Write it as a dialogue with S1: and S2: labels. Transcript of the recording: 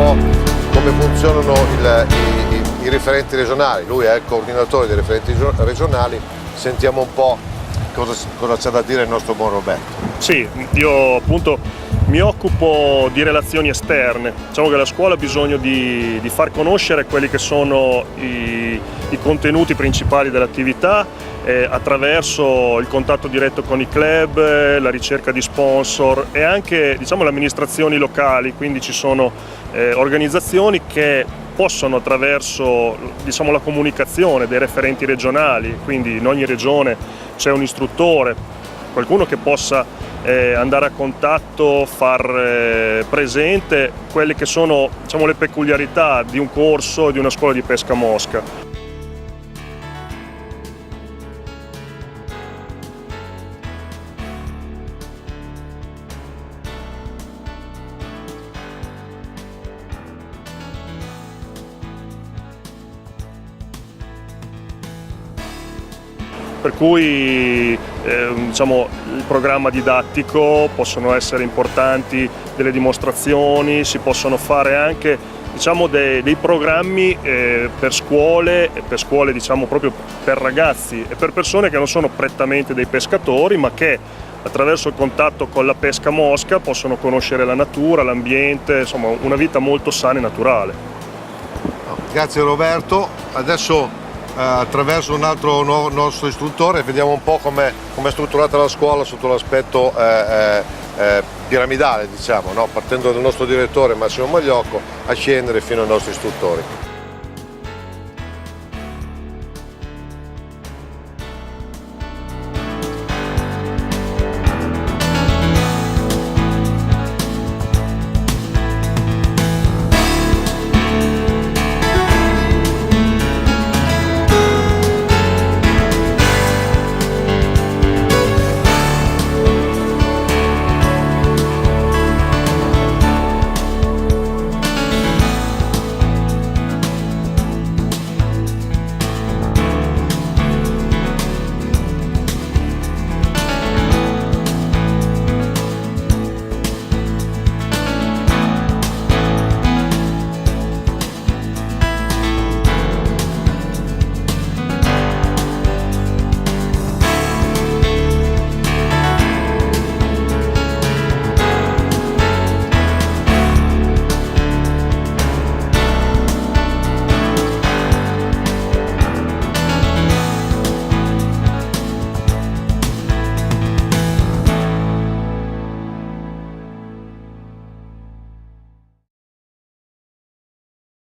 S1: po' come funzionano i referenti regionali. Lui è il coordinatore dei referenti regionali, sentiamo un po' cosa c'ha da dire il nostro buon Roberto.
S2: Sì, io appunto mi occupo di relazioni esterne. Diciamo che la scuola ha bisogno di far conoscere quelli che sono i contenuti principali dell'attività attraverso il contatto diretto con i club, la ricerca di sponsor e anche, diciamo, le amministrazioni locali, quindi ci sono organizzazioni che possono attraverso, diciamo, la comunicazione dei referenti regionali, quindi in ogni regione c'è un istruttore, qualcuno che possa andare a contatto, far presente quelle che sono, diciamo, le peculiarità di un corso e di una scuola di pesca mosca. Per cui diciamo, il programma didattico, possono essere importanti delle dimostrazioni, si possono fare anche, diciamo, dei programmi per scuole diciamo, proprio per ragazzi e per persone che non sono prettamente dei pescatori, ma che attraverso il contatto con la pesca mosca possono conoscere la natura, l'ambiente, insomma una vita molto sana e naturale.
S1: Grazie Roberto, adesso attraverso un altro nostro istruttore vediamo un po' come è strutturata la scuola sotto l'aspetto piramidale, diciamo, no? Partendo dal nostro direttore Massimo Magliocco a scendere fino ai nostri istruttori.